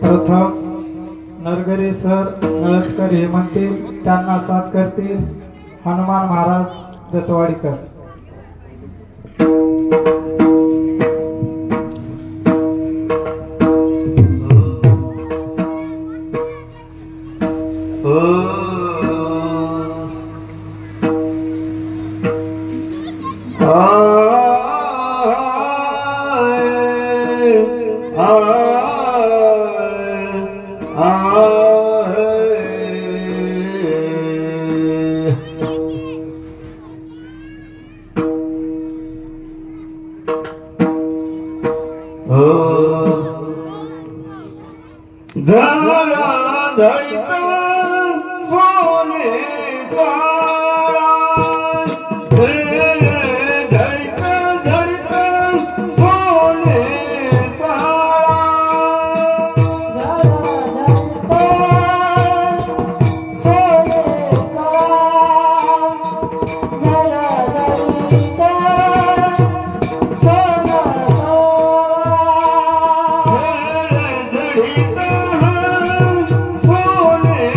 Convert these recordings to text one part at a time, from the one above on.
प्रथम नरगरे सर नळसकर हे म्हणतील, त्यांना साथ करतील हनुमान महाराज दत्तवाडीकर। सोने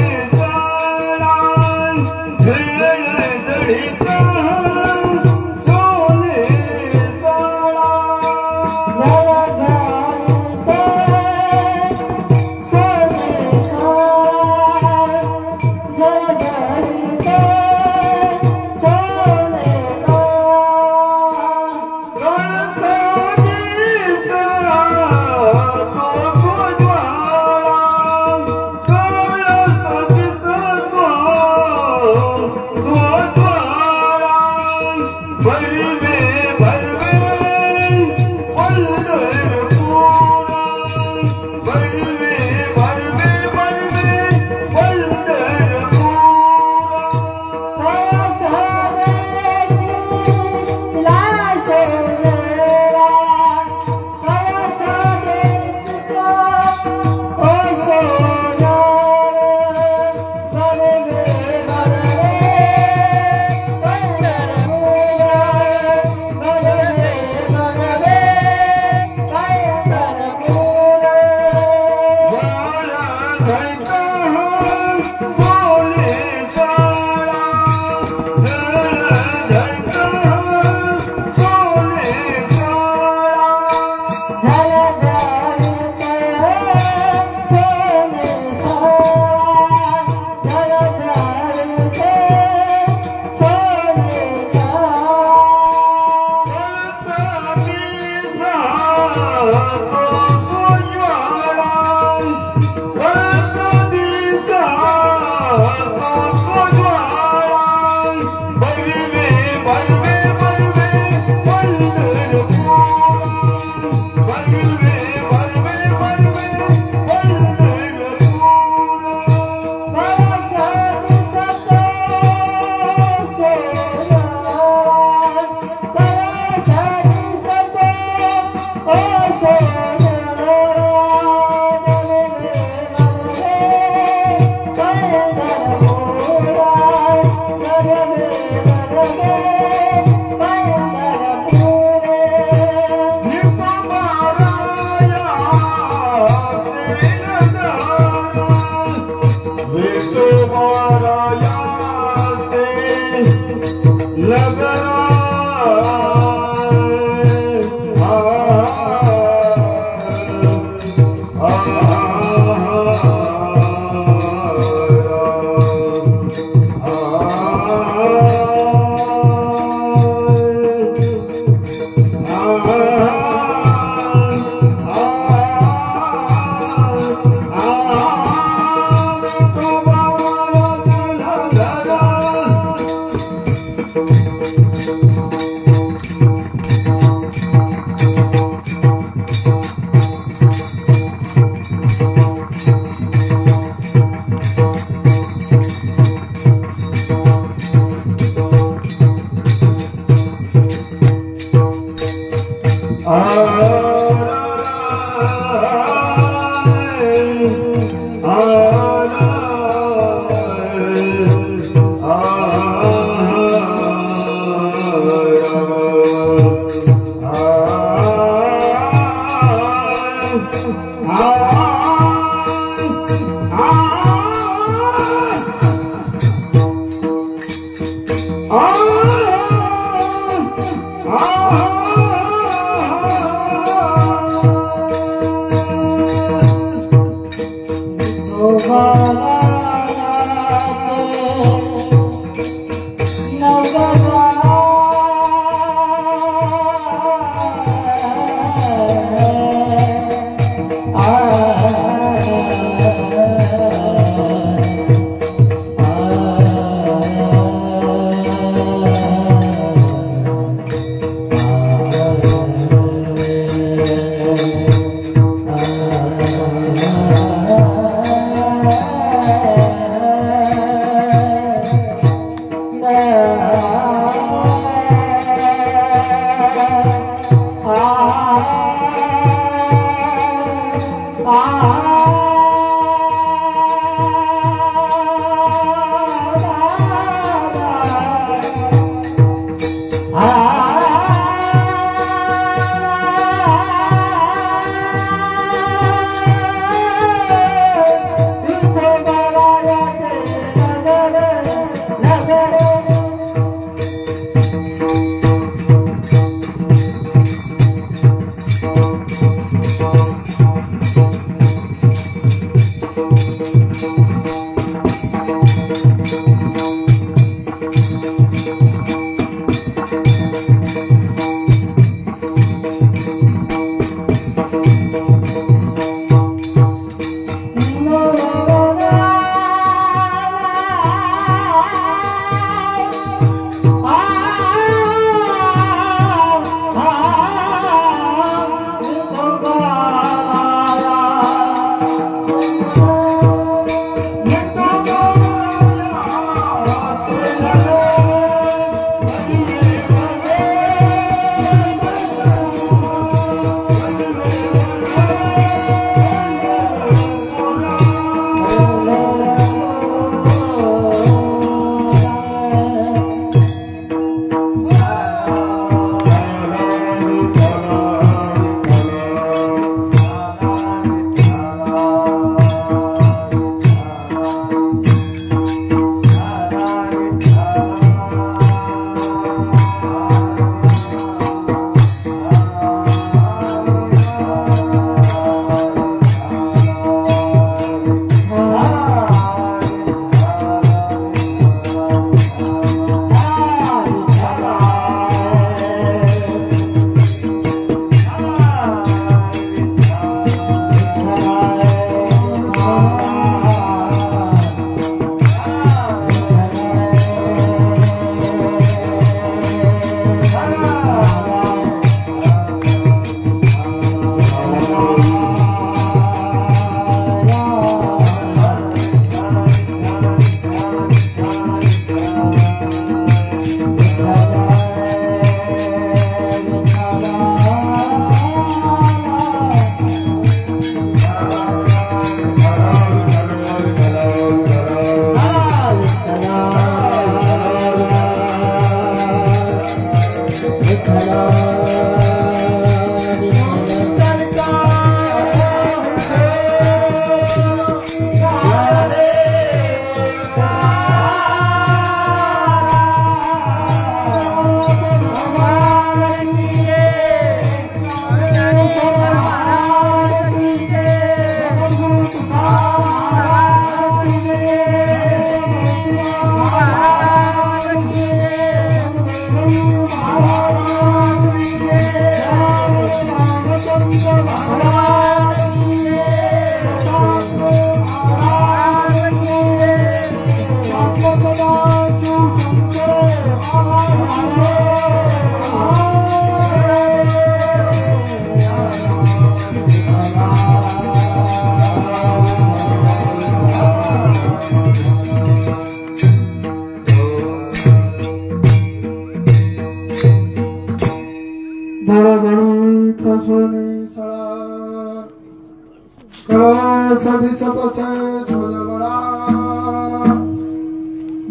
विठोबा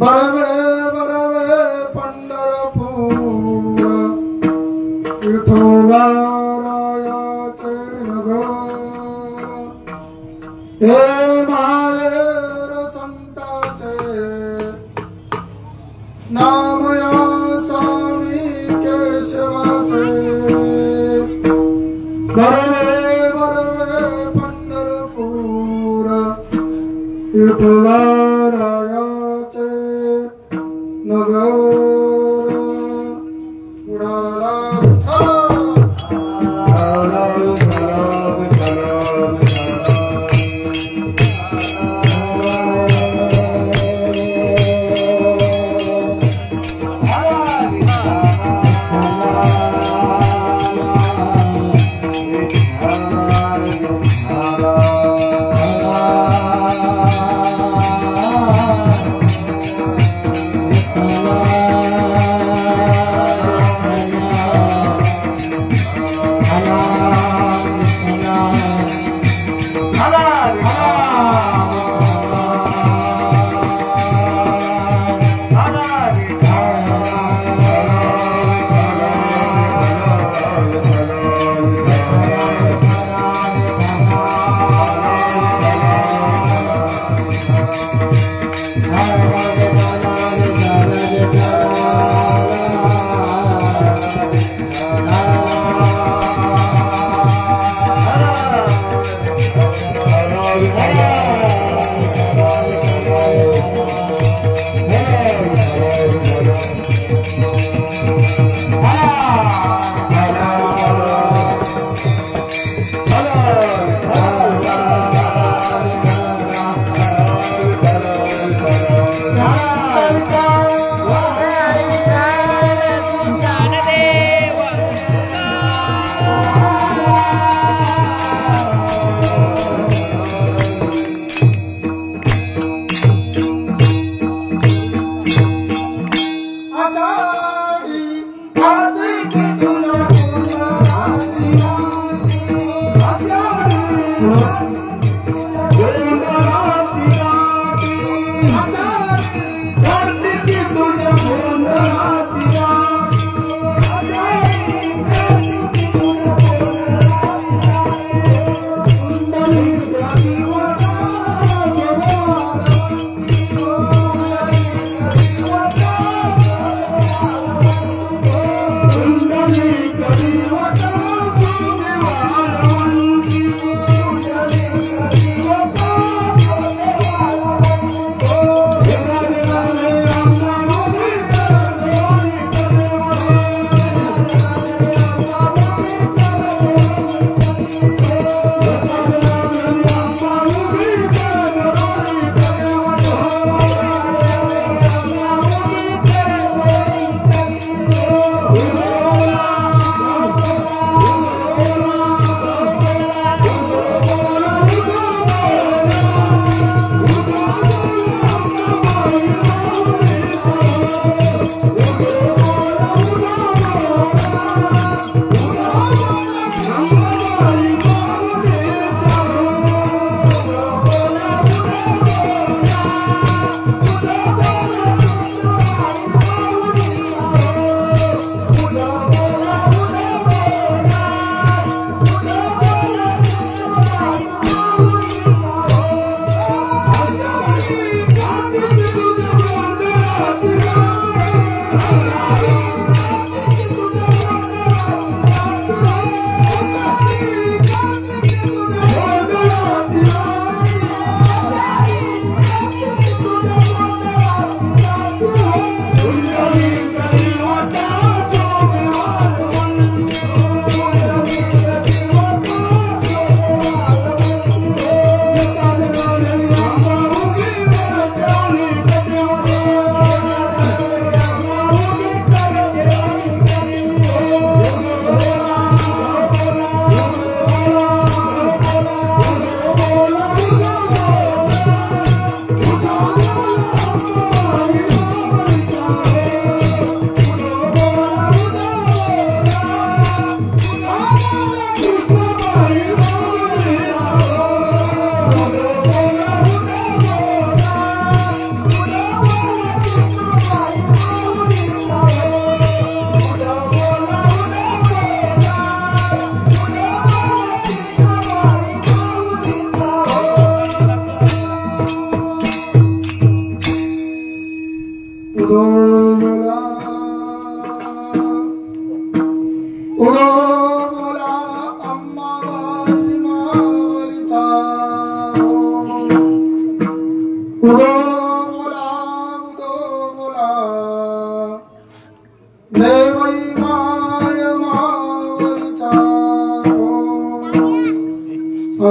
बरवे बरवे पंढरपूर विठोबारायाचे नगर हे माहेर संताचे नाम या स्वामी केशवाचे बरवे बरवे पंढरपूर विठोबारायाचे नगर उडाला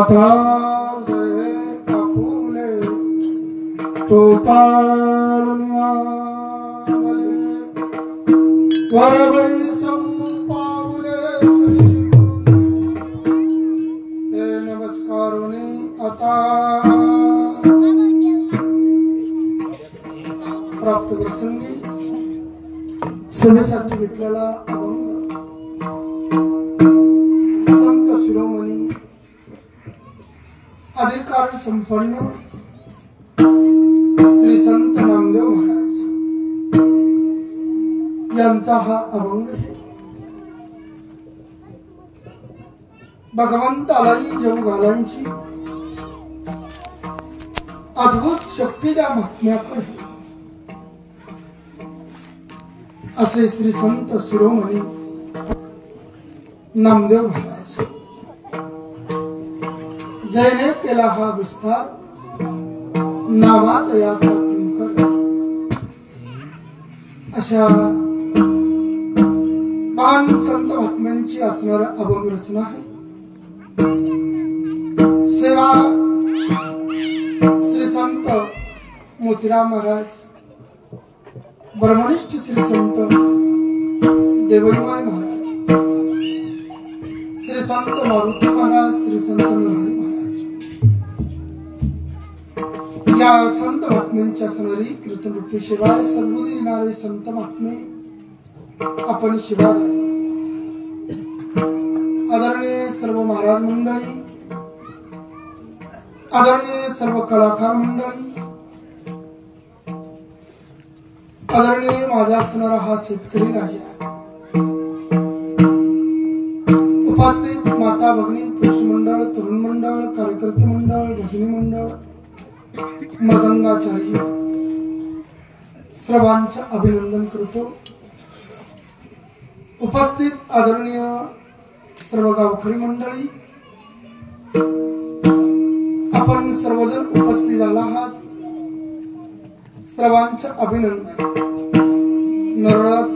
स्वतः आपुले तो पाळुनिया वरवै संपावले श्री हे नमस्कारोनी आता प्राप्त प्रसंगी सभेसाठी घेतलेला अभंग संत शिरोमणी अधिकार संपन्न श्री संत नामदेव महाराज यांचा हा अभंग आहे। भगवंतालाही जव घालांची अद्भुत शक्ती त्या महात्म्याकडे असे श्री संत शिरोमणी नामदेव महाराज जयने केला हा विस्तार नामात याचा किंकर अशा महान संत महात्म्यांची असणारी अभंग रचना आहे। सेवा श्री संत मोतीराम महाराज, ब्रह्मनिष्ठ श्री संत देवईमाई महाराज, श्री संत मारुती महाराज, श्री संत नरहरी महाराज या संत महात्म्यांची असणारी कीर्तन रूपी शिवाय सद्बुद्धी देणारे संत महात्मे आपण शिवाधारी आदरणीय सर्व महाराज मंडळी, आदरणीय सर्व कलाकार मंडळी, आदरणीय माझा असणारा हा शेतकरी राजा, उपस्थित माता भगिनी, पुरुष मंडळ, तरुण मंडळ, कार्यकर्ते मंडळ, भजनी मंडळ, मृदंगाचार्य सर्वांचं अभिनंदन करतो। उपस्थित आदरणीय सर्व गावकरी मंडळी, आपण सर्वजण उपस्थित झाला आहात, सर्वांचं अभिनंदन। नरळत,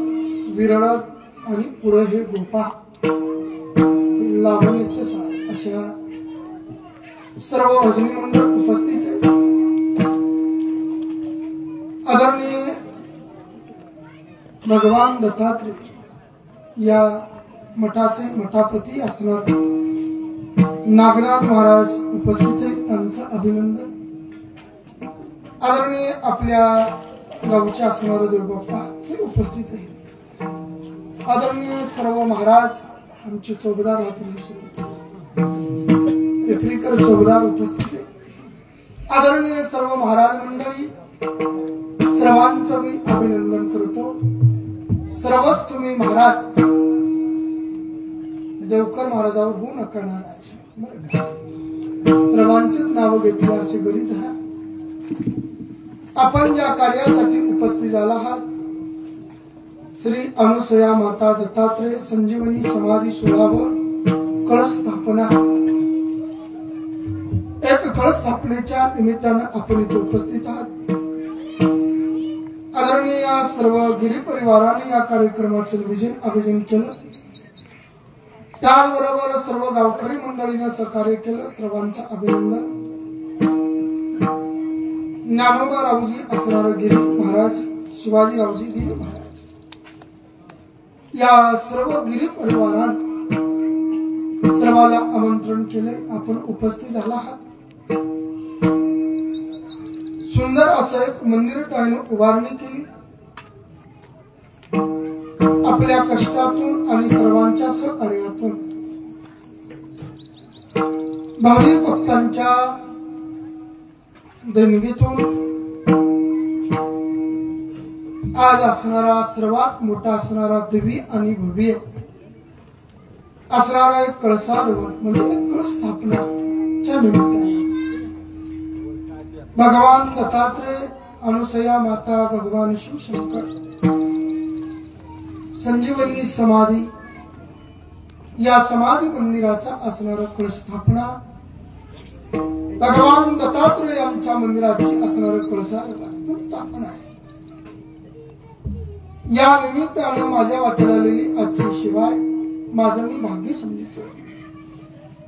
विरळत आणि पुढे हे गोपा लावणीचे सार अशा सर्व भजनी मंडळ उपस्थित आहे। आदरणीय भगवान दत्तात्रेय या मठाचे मठापती असणारे नागनाथ महाराज उपस्थित आहे, त्यांचं अभिनंदन। आदरणीय आपल्या गावचे असणारे देवबाप्पा हे उपस्थित आहे। आदरणीय सर्व महाराज, आमचे चौबदार राहतील एप्रिकर चौबदार उपस्थित आहे। आदरणीय सर्व महाराज मंडळी, सर्वांचं मी अभिनंदन करतो। सर्वच तुम्ही महाराज देवकर महाराजावर होऊ नका नाराज, बरं का? सर्वांचीच नाव घेतली असे गरी धरा। आपण ज्या कार्यासाठी उपस्थित झाला आहात, श्री अनुसया माता दत्तात्रेय संजीवनी समाधी सोहळा कळस स्थापना, एक कळस स्थापनेच्या निमित्तानं आपण इथे उपस्थित आहात। आदरणीय या सर्व गिरी परिवाराने या कार्यक्रमाचे आयोजन केलं, त्याचबरोबर सर्व गावकरी मंडळीने सहकार्य केलं, सर्वांचं अभिनंदन। ज्ञानोबा रावजी असणारे गिरी महाराज, शिवाजी रावजी गिरी महाराज या सर्व गिरी परिवाराने सर्वाला आमंत्रण केले, आपण उपस्थित झाला आहात। सुंदर असं एक मंदिर त्याने उभारणी केली। आपल्या कष्टातून आणि सर्वांच्या सहकार्यातून भाविक भक्तांच्या देणगीतून आज असणारा सर्वात मोठा असणारा दिव्य आणि भव्य असणारा एक कळसारोहण म्हणजे एक कळस स्थापनाच्या निमित्ताने भगवान दत्तात्रेय, अनुसया माता, भगवान शिवशंकर संजीवनी समाधी या समाधी मंदिराचा असणारा कळस स्थापना, भगवान दत्तात्रेय यांच्या मंदिराची असणारा कळसारोहण स्थापना आहे। या निमित्ताने माझ्या वाटेला आलेली आजची शिवाय माझं मी भाग्य समजतो।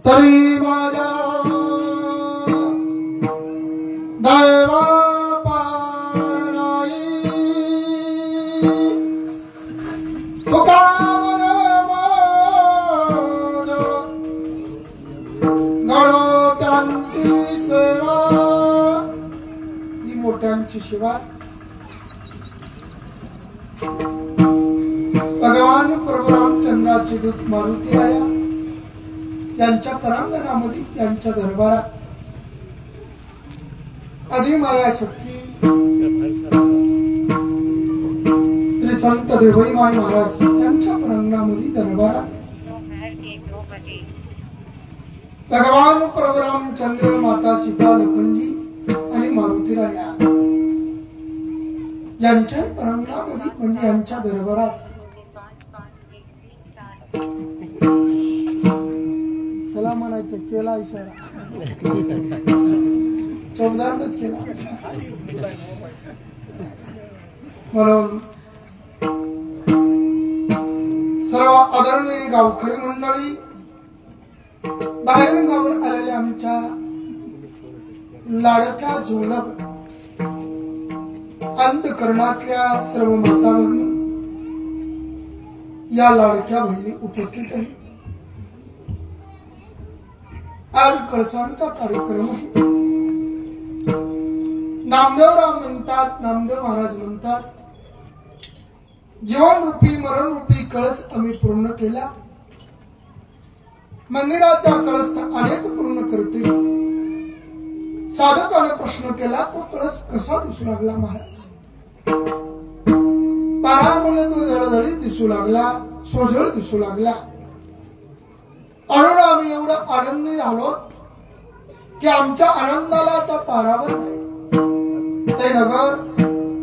तरी माझ्या दैवा पार नाही तुका गळो त्यांची सेवा ही मोठ्यांची सेवा भगवान प्रभू रामचंद्राचे दूत मारुती आया यांच्या परांगणामध्ये यांच्या दरबारात अधिमाया शक्ती श्री संत देवई माई महाराज यांच्या परांगणामध्ये दरबारात भगवान प्रभू रामचंद्र माता सीता लखनजी आणि मारुतीराया यांच्या परांगणामध्ये म्हणजे यांच्या दरबारात त्याला म्हणायचं केला इशारा चौकदारच केला म्हणून सर्व आदरणीय गावकरी मंडळी बाहेरून गावात आलेल्या आमच्या लाडक्या जोलक अंतकरणातल्या सर्व माता भगिनी या लाडक्या बहिणी उपस्थित आहे आज कळसांचा कार्यक्रम आहे नामदेवराव म्हणतात नामदेव महाराज म्हणतात जीवन रूपी मरण रूपी कळस आम्ही पूर्ण केला मंदिराचा कळस अनेक पूर्ण करते साधकाने प्रश्न केला तो कळस कसा दिसू लागला महाराज पारामुळे तो जळजळी दिसू लागला सोजळ दिसू लागला म्हणून आम्ही एवढं आनंदी झालो की आमच्या आनंदाला आता पारावर नाही ते नगर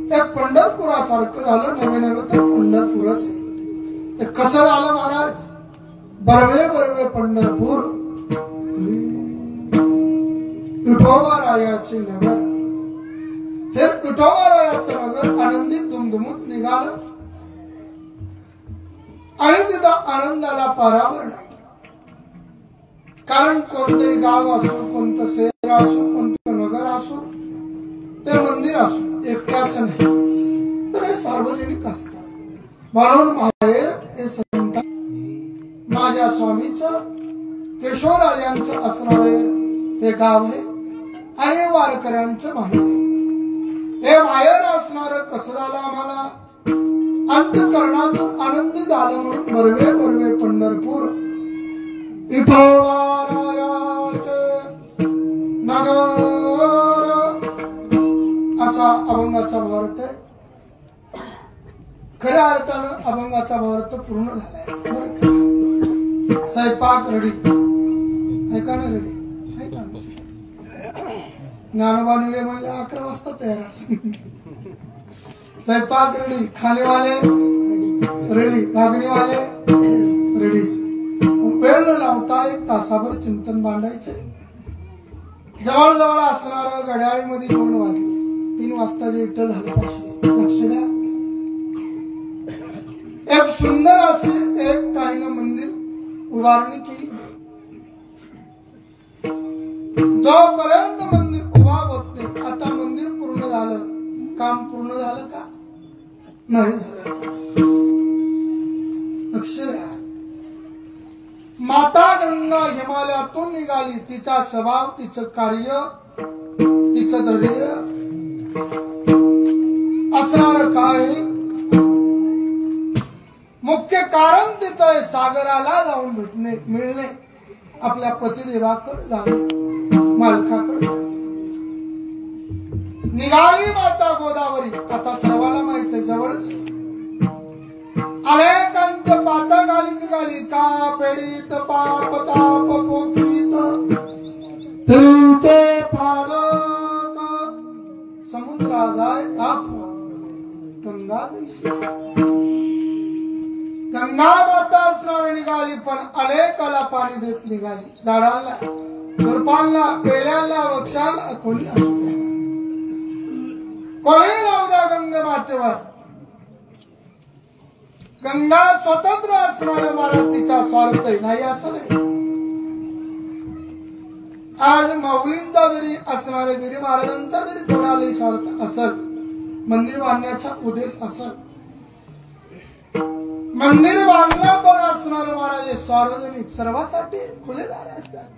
त्या पंढरपुरासारखं झालं नवे नवे तर पंढरपूरच आहे ते कसं झालं महाराज बरवे बरवे पंढरपूर विठोबारायाचे नगर हे विठोबारायाचं नगर आनंदीत दुमदुमूत निघालं आणि तिथं आनंदाला पारावर नाही कारण कोणतेही गाव असो कोणतं शहर असो कोणतं नगर असो ते मंदिर असो एकट्याच नाही तर हे सार्वजनिक असतात म्हणून माहेर हे संत माझ्या स्वामीचं केशवराजांचं असणारे हे गाव आहे आणि हे वारकऱ्यांचं माहेर आहे हे माहेर असणार कसं झालं आम्हाला अंतकरणातून आनंदी झालं म्हणून बरवे बरवे पंढरपूर विठोबारायाचे नगर असा अभंगाचा भावार्थ आहे खऱ्या अर्थानं अभंगाचा भावार्थ पूर्ण झालाय बरं का स्वयंपाक रेडी ऐका ना रेडी ऐका ज्ञानोबाने म्हणजे 11 वाजता तयार असेल स्वयंपाक रेडी खानेवाले रेडी भागणीवाले रेडीच वेळ न लावता 1 तासाभर चिंतन मांडायचे जवळ जवळ असणार घड्याळीमध्ये 2 वाजले 3 वाजता जे इटं झालं पाहिजे लक्ष द्या एक सुंदर असे एक ताईनं मंदिर उभारणी केली जोपर्यंत मंदिर उभा होत नाही आता मंदिर पूर्ण झालं काम पूर्ण झालं का नाही झालं लक्ष द्या माता गंगा हिमालयातून निघाली तिचा स्वभाव तिचं कार्य तिचं धैर्य असणार काय मुख्य कारण तिचं आहे सागराला जाऊन भेटणे मिळणे आपल्या पतिदेवाकडे जाणे मालकाकडे निघाली माता गोदावरी आता सर्वाला माहित आहे जवळच अनेकांच्या पाता गाली निघाली का पेडीत पाप ताप पोकीत तिचे पादक समुद्रा जाय ताप गंगा गंगा माता असणार निघाली पण अनेकाला पाणी देत निघाली झाडांना झुडपांना पेल्यांना वृक्षांना कोणी असू द्या कोणी जाऊ द्या गंगे मातेवर गंगा स्वतंत्र असणारे महाराज तिचा स्वार्थ नाही असं नाही आज माऊलींचा जरी असणारे गिरी महाराजांचा जरी थोडा लय स्वार्थ असल, मंदिर बांधण्याचा उद्देश असल, मंदिर बांधला पण असणारे महाराज सार्वजनिक सर्वांसाठी खुलेदार असतात.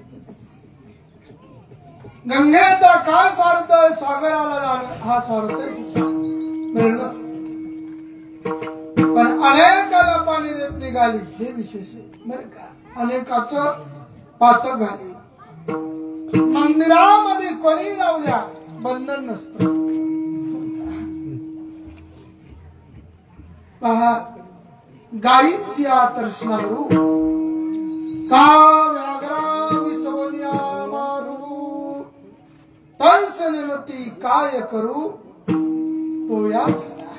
गंगेचा काय स्वार्थ आहे? सागराला जाणं हा स्वार्थ कळलं. पण अनेकाला पाणी देत निघाली हे विशेष आहे बरं का. अनेकाचं पातक घाली. मंदिरामध्ये कोणी जाऊ द्या, बंधन नसतं. पहा, गायीची आतर्षणारू का व्याघ्रा विसवनिया मारू, तैसन नती काय करू तो या झाला.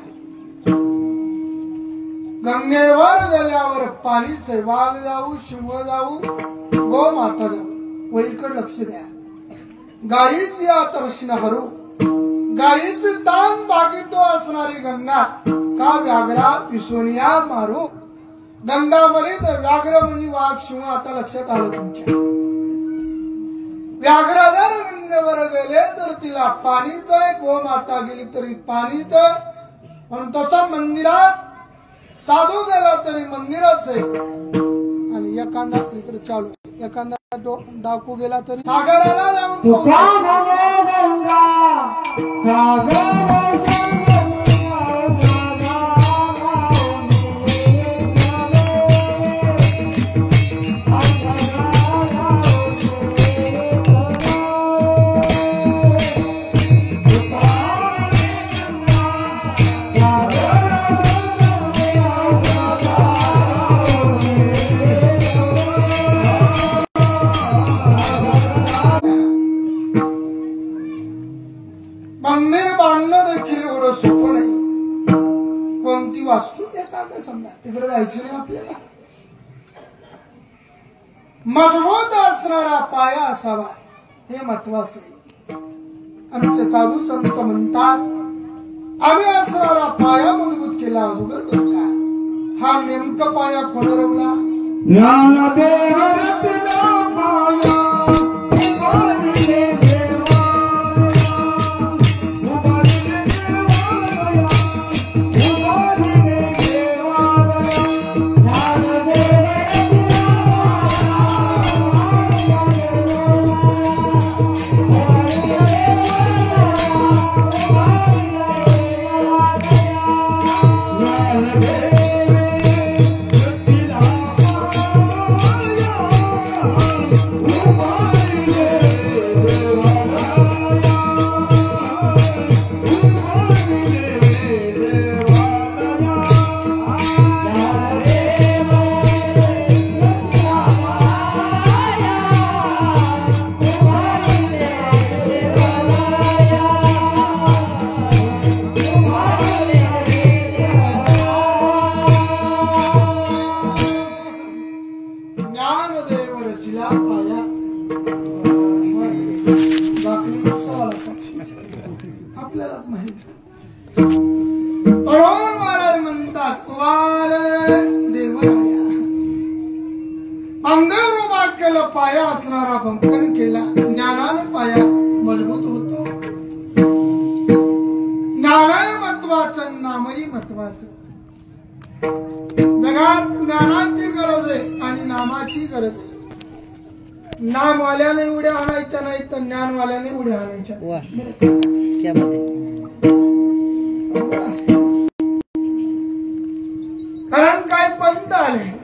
गंगेवर गेल्यावर पाणीच आहे. वाघ जाऊ, सिंह जाऊ, गो माता जाऊ, वहीकडे लक्ष द्या. गायीची आतर्षणारू, गायीची तान बागीतो असणारी गंगा का व्याघ्रा पिसोनिया मारू. गंगामध्ये तर व्याघ्र म्हणजे वाघ सिंह. आता लक्षात आलं तुमच्या. व्याघ्र जर गंगेवर गेले तर तिला पाणीच आहे, गोमाता गेली तरी पाणीच. पण तसं मंदिरात साधू गेला तरी मंदिराच आहे. आणि एखादा इकडे चालू, एखादा डाकू गेला तरी सागराला जाऊन मंदिर बांधणं देखील एवढं सोपं नाही. कोणती वास्तू एखादं समजा तिकडे जायचं नाही आपल्याला. मजबूत असणारा पाया असावा हे महत्वाचं आहे. आमचे साधू संत म्हणतात, आम्ही असणारा पाया मजबूत केला अगोदर बरं का. हा नेमका पाया कोण रवला? ज्ञानदेव रत्ना पाया आपल्यालाच माहित. म्हणून महाराज म्हणतात, कुवार देवराया मंदिर उभा केलं, पाया असणारा भंकन केला. ज्ञानाने पाया मजबूत होतो. ज्ञानही महत्वाचं, नामही महत्वाचं. जगात ज्ञानाची गरज आहे आणि नामाची गरज आहे. नामवाल्याने उड्या आणायच्या नाही तर ज्ञानवाल्याने उड्या आणायच्या. कारण काय पंथ आले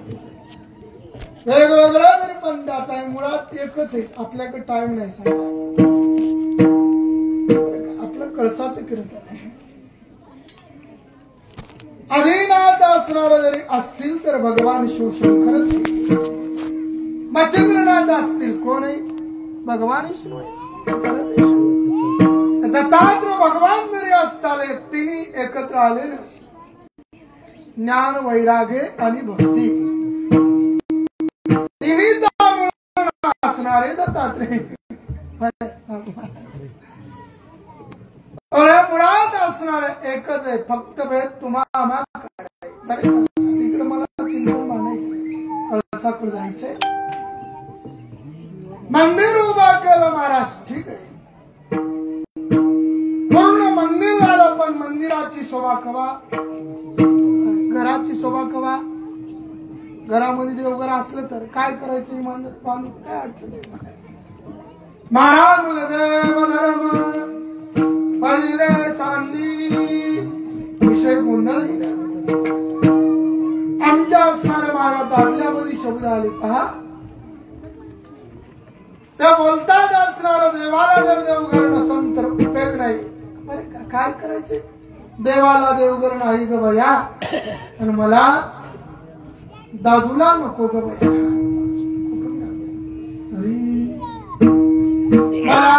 वेगवेगळ्या जरी पंथ आता आहे, मुळात एकच आहे. आपल्याकडे टाइम नाही सांगा. आपलं कळसाचं कीर्तन आहे. अधिनाथ असणारे जरी असतील तर भगवान शिवशंकरच. मच्छिंद्रनाथ असतील कोणही भगवान विष्णू. दत्तात्रय भगवान जरी असताले तिन्ही एकत्र आले ना. ज्ञान, वैराग्य आणि भक्ती तिन्हीचा मूळ असणारे दत्तात्रय. मुळात असणारे एकच आहे. फक्त भेद तुम्हाला आम्हाला तिकडे मला चिंतन मानायचं, कळसाकडे जायचंय. मंदिर उभा केलं महाराज, ठीक आहे, पूर्ण मंदिर झालं, पण मंदिराची शोभा कवा, घराची शोभा कवा. घरामध्ये देवघर असलं तर काय करायचं, मंदिर बांधून काय अडचण आहे. महाराज मुलं देव धर्म पडले सांदी, विषय गोंधळ आमच्या असणाऱ्या महाराज आदल्यामध्ये शब्द आले पहा. ते बोलतात असणार देवाला जर देवघर नसन तर उपयोग नाही. अरे काय करायचे, देवाला देवघर नाही ग बया, आणि मला दादूला नको ग बया, मला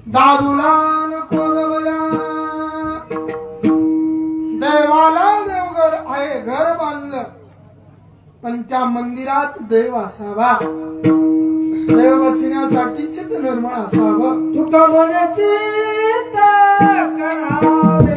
दादूला नको ग बया. देवाला देवघर आहे, घर बांधलं, पण त्या मंदिरात देव असावा, देव बसण्यासाठी चित्त निर्मळ असावं. तुका बोलायची करावे,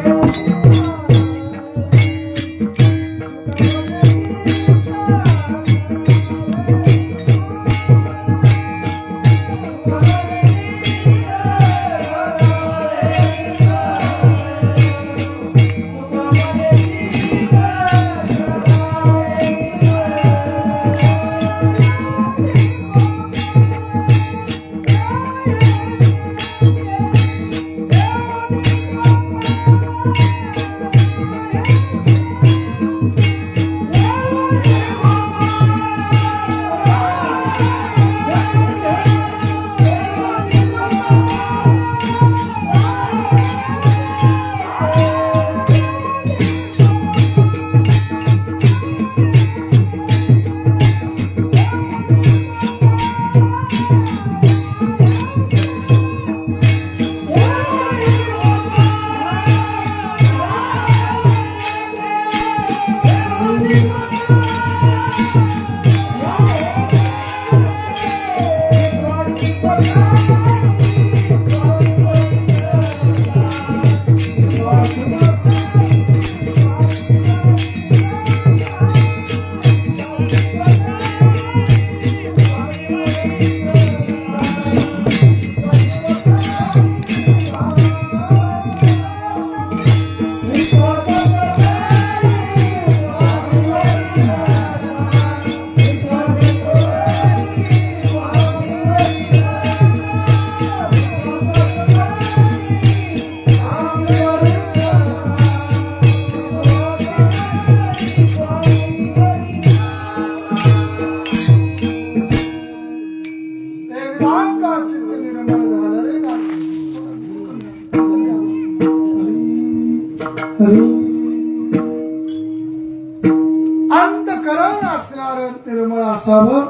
अंतकरण असणार निर्मळ असावं.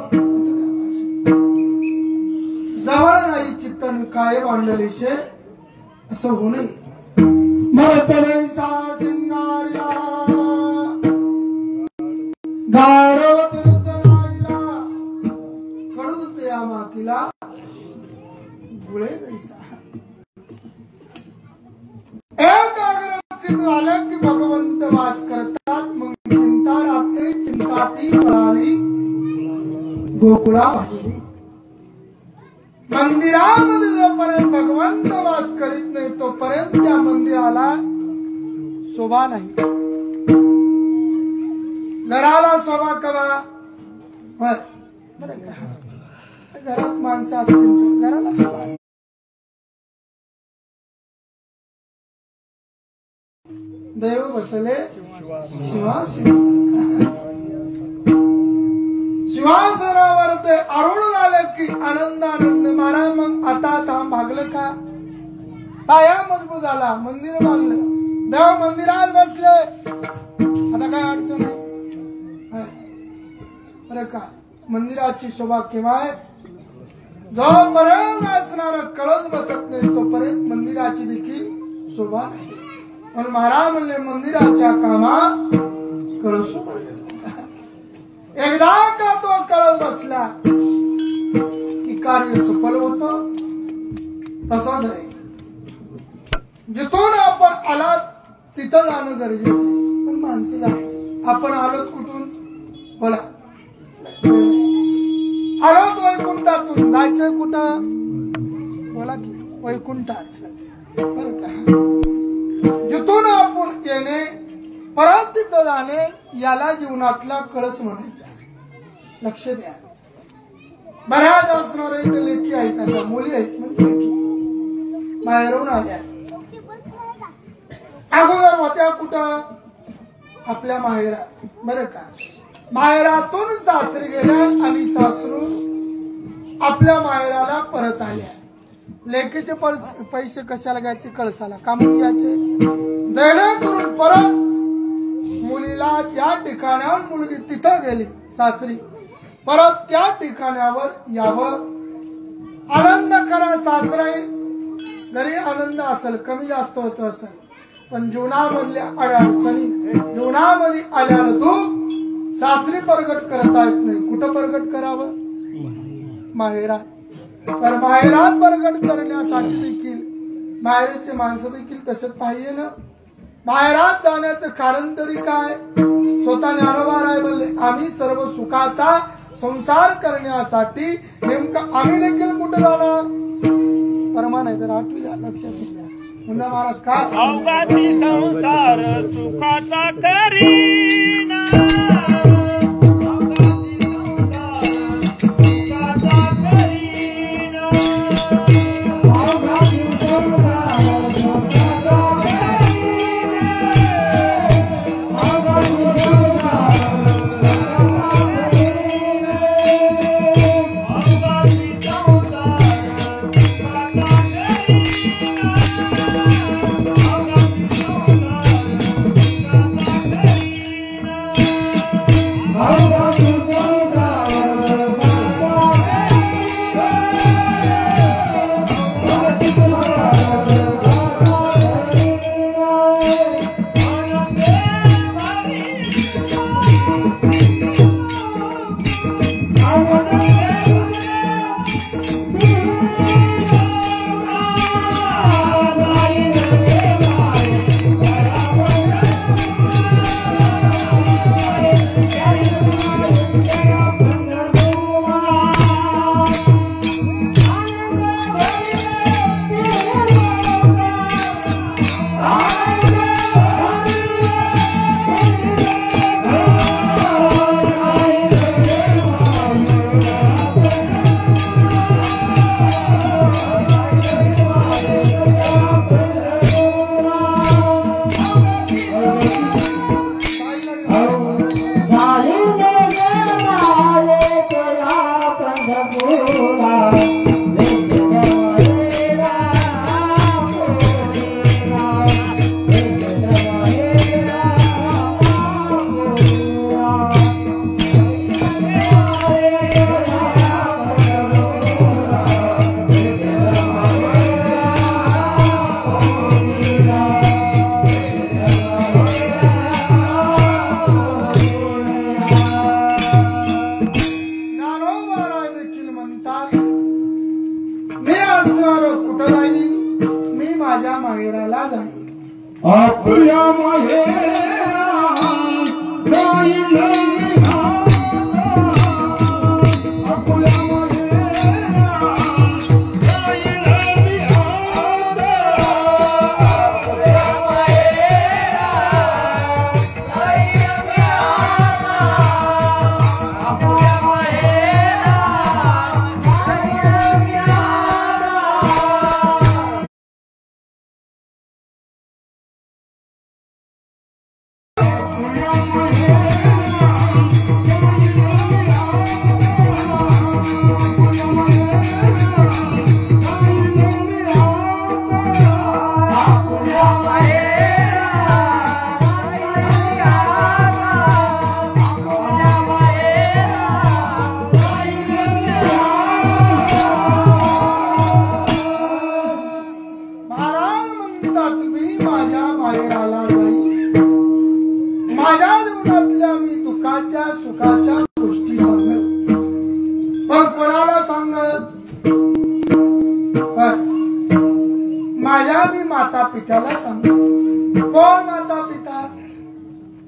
जवळ नाही चित्तन काय बांधले शे असं होऊ नये. मरतलेसा सिंगारीला गाढवती रुद्राईला कडूत या माकीला गुळे गैसा. एकाग्रचित झालं की भगवंत वास करतात. मग चिंता रात्री चिंता ती पळाली गोकुळा वाहिली. मंदिरामध्ये जोपर्यंत भगवंत वास करीत नाही तोपर्यंत त्या मंदिराला शोभा नाही. घराला शोभा कवा, बरं का, घरात माणसं असतील तर घराला शोभा असते. देव बसले शिवासनावर ते अरुण झालं की आनंद आनंद मारा. मग आता थांब भागलं का, पाया मजबूत झाला, मंदिर बांधलं, देव मंदिरात बसले, आता काय अडचण आहे. बरं का, मंदिराची शोभा केव्हा आहे, जोपर्यंत असणार कळस बसत नाही तोपर्यंत मंदिराची देखील शोभा नाही. म्हणून महाराज म्हणले मंदिराच्या कामा कळस पडले. एकदा का तो कळस बसला की कार्य सफल होत. तसंच आहे, जिथून आपण आलात तिथं जाणं गरजेचं आहे, पण माणसं जात. आपण आलोत कुठून, बोला, आलो वैकुंठातून जायचंय कुठं? बोला की वैकुंठात. बरं का? जिथून आपण येणे परत तिथं जाणे याला जीवनातला कळस म्हणायचा. लक्ष द्या. बऱ्याच असणारे इथे लेखी आहेत, आता मुली आहेत म्हणजे लेखी बाहेरून आल्या. अगोदर होत्या कुठं? आपल्या माहेरात. बरं का? माहेरातून सासरी गेल्या आणि सासरून आपल्या माहेराला परत आल्या. लेकीचे पैसे कशाला घ्यायचे? कळसाला कामून घ्यायचे, जेणेकरून परत मुलीला ज्या ठिकाणावर मुलगी तिथं गेली सासरी परत त्या ठिकाणावर यावं. आनंद करा सासरे. घरी आनंद असेल, कमी जास्त होत असेल, पण जीवनामधल्या अडचणी जीवनामध्ये आल्यानं दुःख सासरी प्रगट करता येत नाही. कुठं प्रगट करावं? माहेरात. तर माहेरात प्रगट करण्यासाठी देखील माहेरचे माणसं देखील तसंच पाहिजे ना. माहेरात जाण्याचं कारण तरी काय? स्वतः ज्ञानोबा राय म्हणले, आम्ही सर्व सुखाचा संसार करण्यासाठी नेमकं आम्ही देखील कुठं जाणार? परमान आहे तर आठवी लक्षात घ्या. मुंडा महाराज काय संसार सुखाचा करीना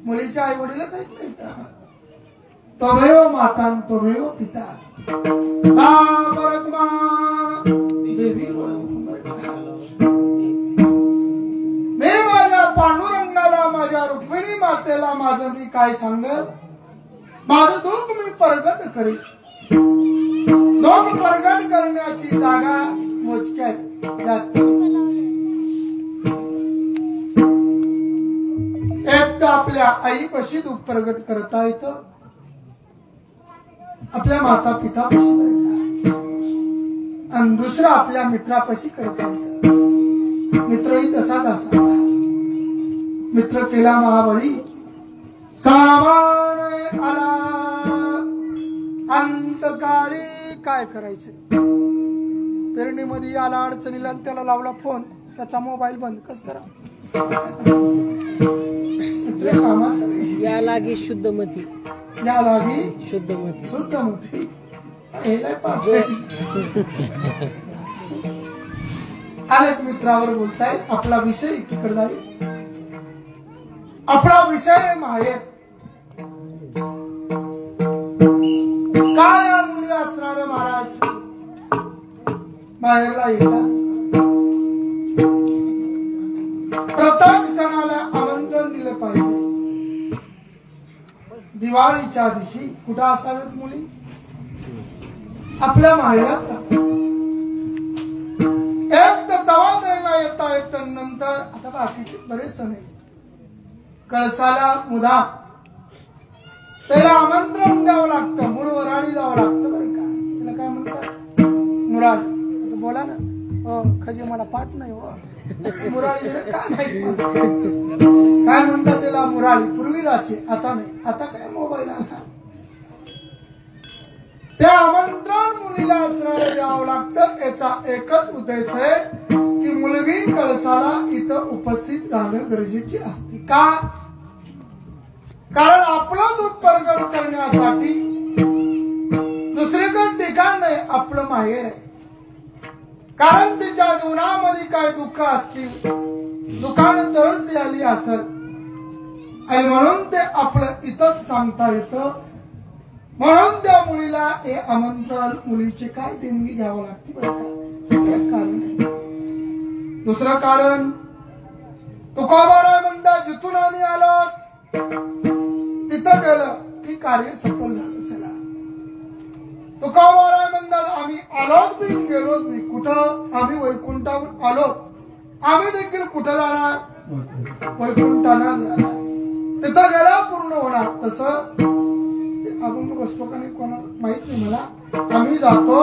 मुलीच्या आई वडीलच आहेत नाही. त्वमेव माता त्वमेव पिता. बाबरकमा देवी मी माझ्या पांडुरंगाला माझ्या रुक्मिणी मातेला माझं मी काय सांग माझं दुःख मी प्रगट करी दुःख प्रगट करण्याची जागा मोजक्या आहे जास्त एक तर आपल्या आईपाशी दुःख प्रगट करता येतं आपल्या माता पितापाशी करता आणि दुसरं आपल्या मित्रापाशी करता येतं मित्रही तसाच असावा मित्र केला महाबळी कामाने आला अंतकाळी काय करायचं पेरणीमध्ये आला अडचणीला आणि त्याला लावला फोन त्याचा मोबाईल बंद कस करा मित्र कामाचं नाही या लागी शुद्धमती या लागी शुद्धमती शुद्धमती अनेक मित्रावर बोलता येईल आपला विषय तिकडे जाईल आपला विषय आहे माहेर काय या मुली असणार महाराज माहेरला येतात प्रत्येक सणाला आमंत्रण दिलं पाहिजे दिवाळीच्या दिवशी कुठं असावेत मुली आपल्या माहेरात राहतात एक तर दवा द्यायला येता येत नंतर आता बाकीचे बरेच सण आहेत कळसाला मुदा त्याला आमंत्रण द्यावं लागतं मूळ वराडी जावं लागतं बरं का त्याला काय म्हणतात मुराळी असं बोला ना हो खजी मला पाठ नाही हो मुराळी काय माहित काय म्हणतात त्याला मुराळी पूर्वी जायचे आता नाही आता काय मोबाईल आला ते आमंत्रण मुलीला असणारे द्यावं लागतं याचा एकच उद्देश आहे की मुलगी कळसाला इथं उपस्थित राहणं गरजेची असते का कारण आपलं दुःख प्रगट करण्यासाठी दुसरीकडे ठिकाण नाही आपलं माहेर आहे कारण तिच्या जीवनामध्ये काय दुःख असतील दुःखानं तरच आली असेल आणि म्हणून ते आपलं इथंच सांगता येतं म्हणून त्या मुलीला हे आमंत्रण मुलीचे काय देणगी घ्यावं लागते बरं का एक कारण आहे दुसरं कारण तुकोबाराय म्हणता जिथून आम्ही आलो तिथं गेलं की कार्य सफल झालं चला तुकोबाराय म्हणतात आम्ही आलोच बी गेलोच नाही कुठं आम्ही वैकुंठावर आलो आम्ही देखील कुठं जाणार वैकुंठाला जाणार तिथं गेला पूर्ण होणार तसं आपण बसतो का नाही कोणाला माहित नाही मला आम्ही जातो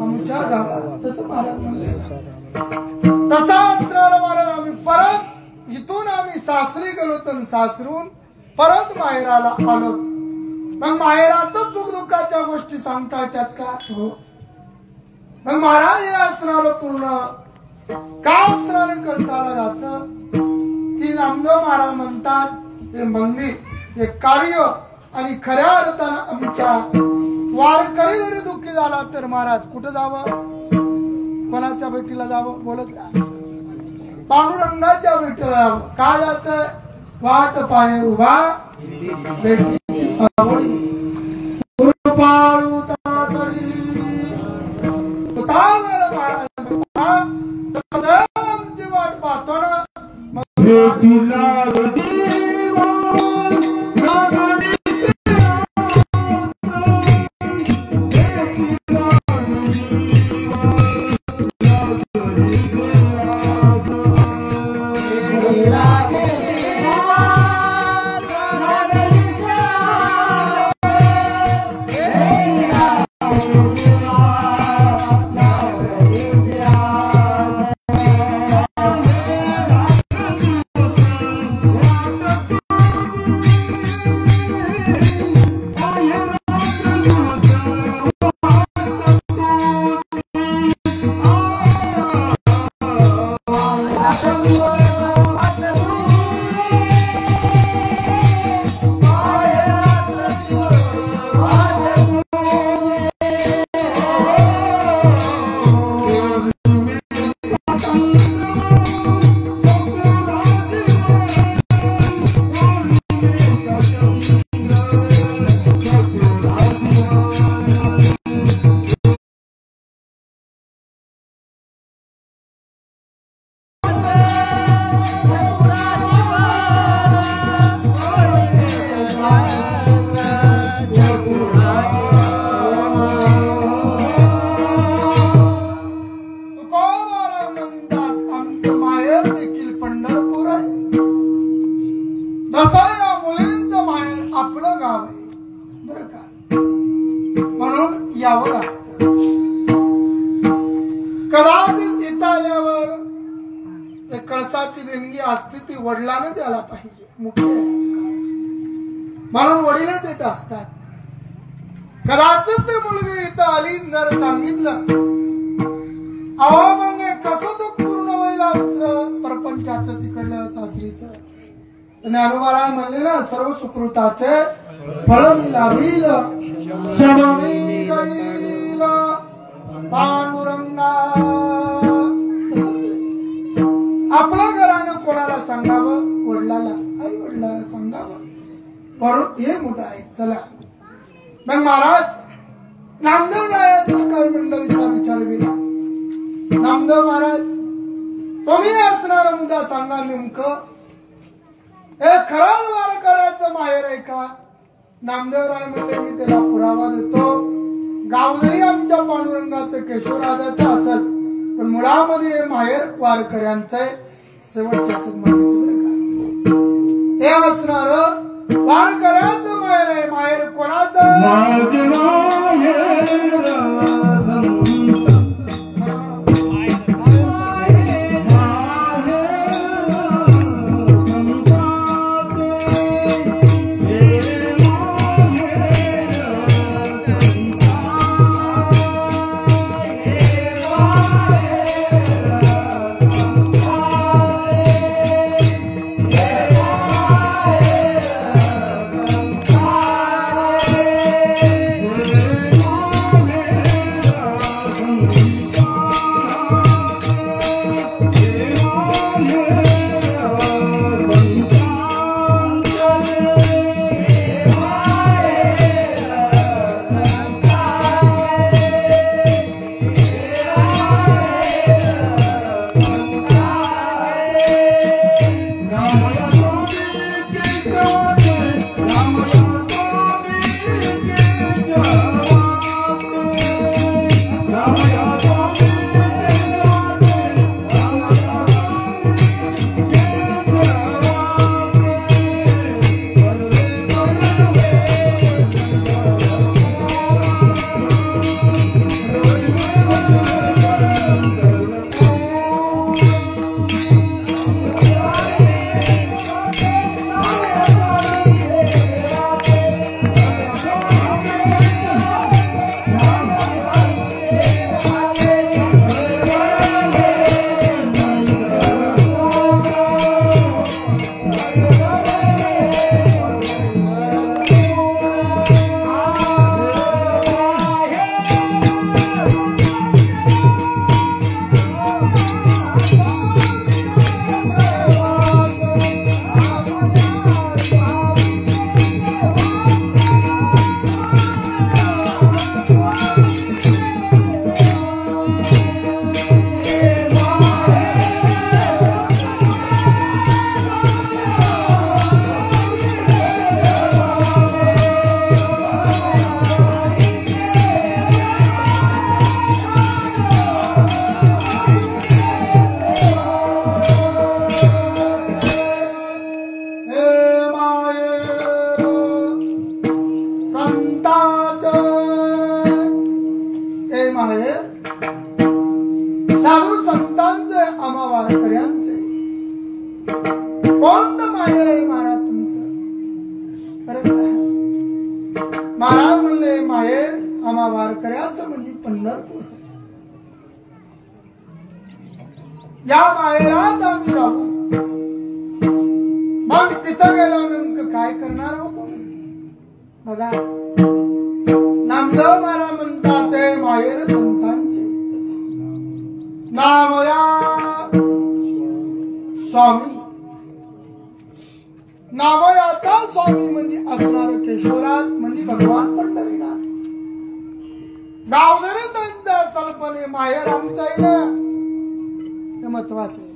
आमच्या गावाला तसं महाराज म्हणले तसा असणार महाराज आम्ही परत इथून आम्ही सासरी गेलो तर सासरून परत माहेराला आलो मग माहेरातच सुख दुःखाच्या गोष्टी सांगता येतात का हो मग महाराज हे असणार पूर्ण काय असणार कळसाला जायचं की नामदेव महाराज म्हणतात हे मंदिर हे कार्य आणि खऱ्या अर्थानं आमच्या वारकरी जरी दुःखी झाला तर महाराज कुठं जावं कोणाच्या भेटीला जावं बोलत राहा पांडुरंगाच्या भेटीला जावं काय जायचं वाट पाय उभा भेटीची आवडी कृपाळू तातडी उतावळ महाराज आमची वाट पाहतो ना देणगी असते ती वडिलांना द्यायला पाहिजे, मुख्य आहे राजकारण. म्हणून वडील देत असतात. कदाचित ते मुलगी इथं आली जर सांगितलं अहो मग कसं तो पूर्ण होईल आमचं प्रपंचाचं तिकडलं सासरीचं. ज्ञानोबाराय म्हणले ना, सर्व सुकृताचे फळ मी लाभील क्षमी गईल पांडुरंगा. तसंच आहे. आपल्या घरानं कोणाला सांगावं, वडिलाला आई वडिलाला सांगावं, म्हणून हे मुद्दा आहे. चला मग महाराज नामदेव काय मंडळीचा विचार केला. नामदेव महाराज तुम्ही असणारा मुद्दा सांगा. नेमकं हे खरंच वारकऱ्याचं माहेर आहे का? नामदेवराय म्हणले मी त्याला पुरावा देतो. गाव जरी आमच्या पांडुरंगाचं केशवराजाचं असेल पण मुळामध्ये माहेर वारकऱ्यांचं आहे. शेवटच्याच म्हणायचं बरं का, हे असणार वारकऱ्याचं माहेर आहे. माहेर कोणाचं? महाराज म्हणले माहेर आम्हा वारकऱ्याचं म्हणजे पंढरपूर. या माहेरात आम्ही जाऊ. मग तिथं गेल्यावर नेमकं काय करणार आहोत तुम्ही बघा. नामदेव महाराज म्हणतात ते माहेर संतांचे नामया स्वामी. नामयाचा स्वामी म्हणजे असणार केशवराज म्हणजे भगवान पंढरीनाथ. गाव जरी त्यांचं असेल पण माहेर आमचं आहे ना, हे महत्वाचं आहे.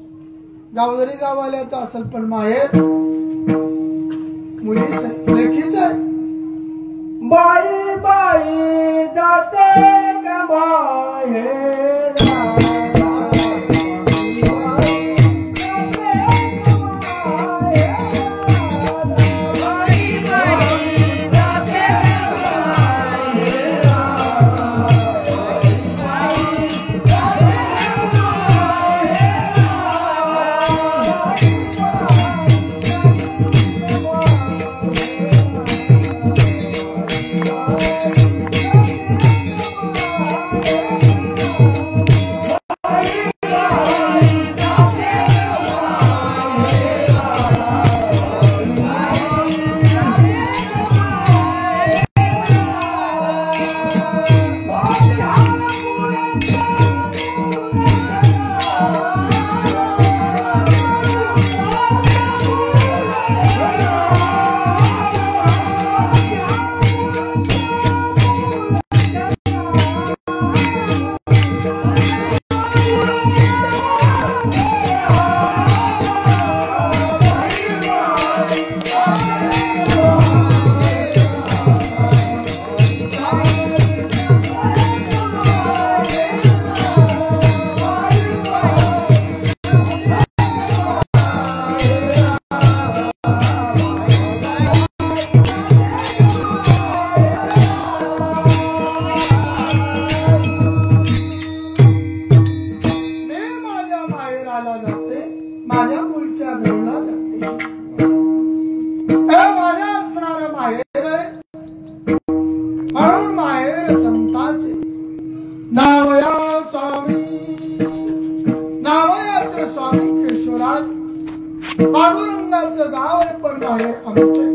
गाव जरी गावाल्याचं असेल पण माहेर मुलीच आहे, लेखीच आहे. बाई बाई जाते का बाहेर माझ्या असणारं माहेर आहे म्हणून माहेर संताचे नावया स्वामी, नावयाचे स्वामी केशवराज पांडुरंगाचं गाव आहे पण माहेर आमचं आहे.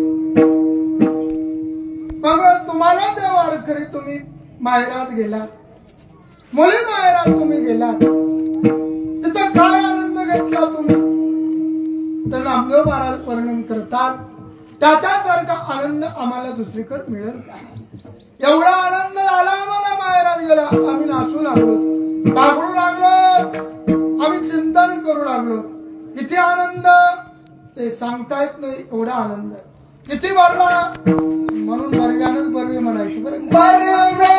मग तुम्हाला देवार खरी तुम्ही माहेरात गेलात, मुली माहेरात तुम्ही गेलात, तिथं काय आनंद घेतला तुम्ही तर नामदेव महाराज वर्णन करतात त्याच्यासारखा आनंद आम्हाला दुसरीकडे मिळेल का. एवढा आनंद झाला आम्हाला माहेरात गेला, आम्ही नाचू लागलो, बागडू लागलो, आम्ही चिंतन करू लागलो. किती आनंद ते सांगता येत नाही. एवढा आनंद किती बरवा म्हणून बरव्यानच बरवे म्हणायचं. बरं बरवे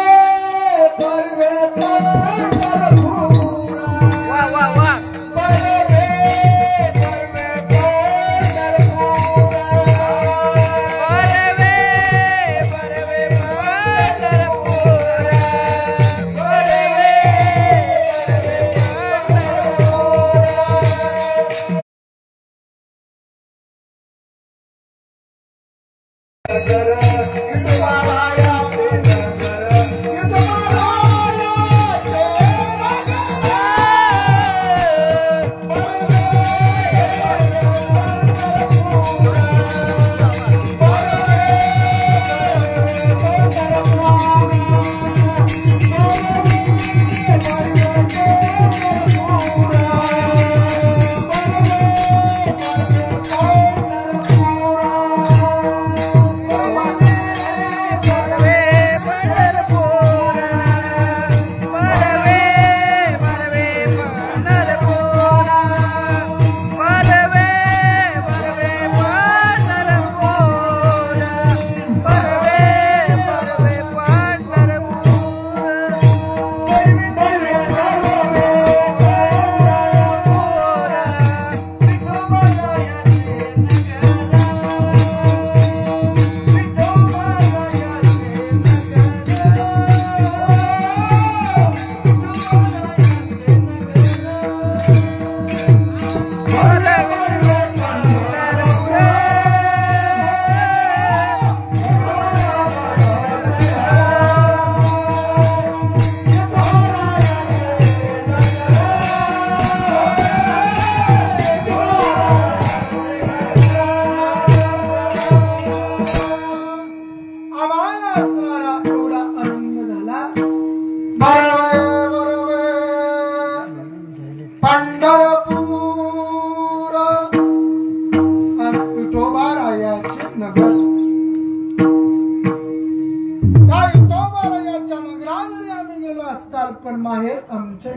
पण माहेर आमचे.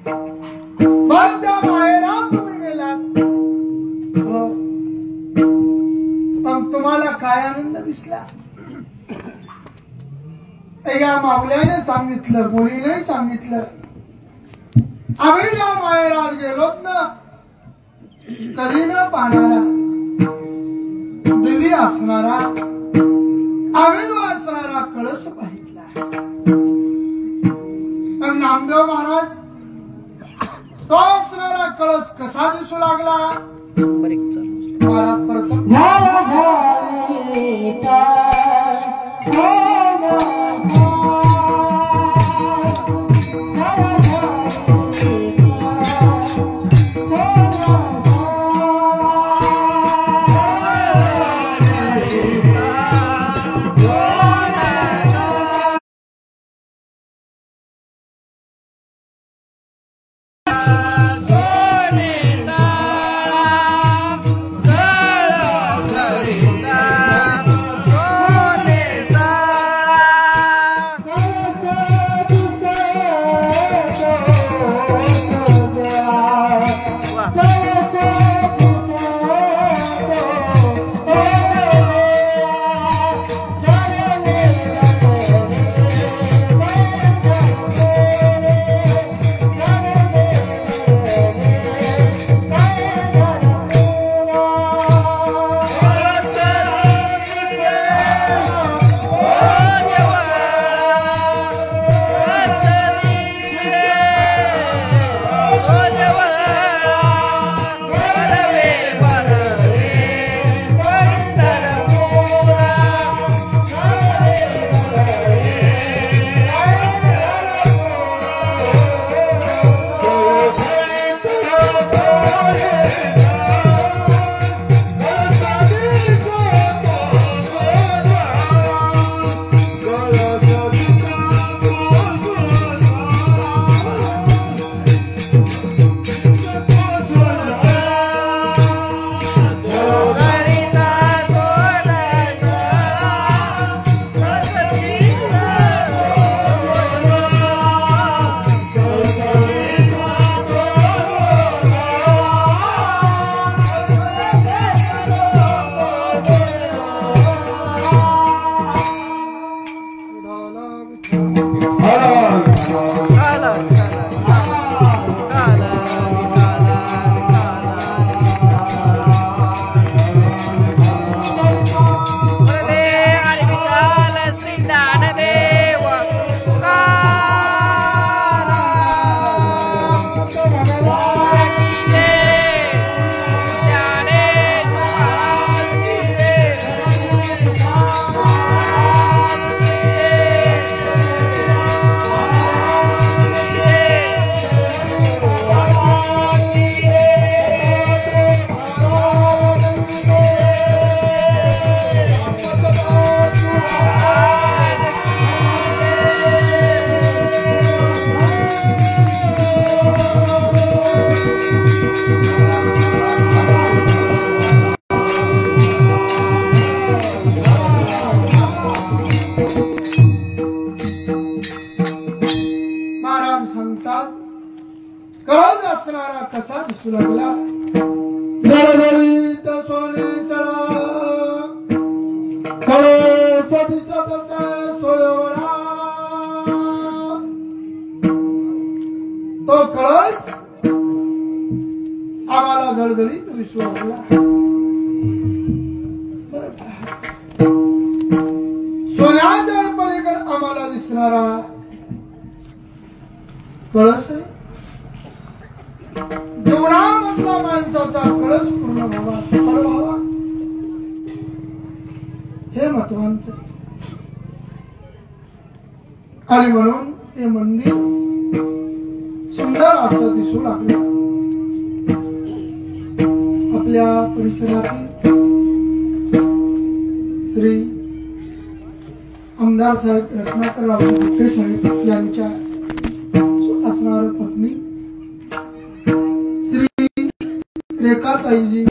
पण त्या माहेरात तुम्ही गेलात पण तुम्हाला काय आनंद दिसला. या मावल्याने सांगितलं, मुलीने सांगितलं, आम्ही ज्या माहेरात गेलोत ना कधी न पाहणारा देवी असणारा, आम्ही जो असणारा कळस पाहितला. नामदेव महाराज तो असणारा कळस कसा दिसू लागला. महाराज प्रथम Para ver. दळदळीत सोने सळा कळस दिसत सोयवळा तो कळस आम्हाला दळदळीत दिसू लागला. बरं का सोन्याच्या पलीकडे आम्हाला दिसणारा कळस आहे. जीवनामधला माणसाचा कळस पूर्ण व्हावा, सफळ व्हावा हे महत्वाचं. आणि म्हणून हे मंदिर सुंदर असं दिसू लागलं. आपल्या परिसरातील श्री आमदार साहेब रत्नाकरराव गुट्टे साहेब यांच्या असणाऱ्या पत्नी श्री रेखाताईजी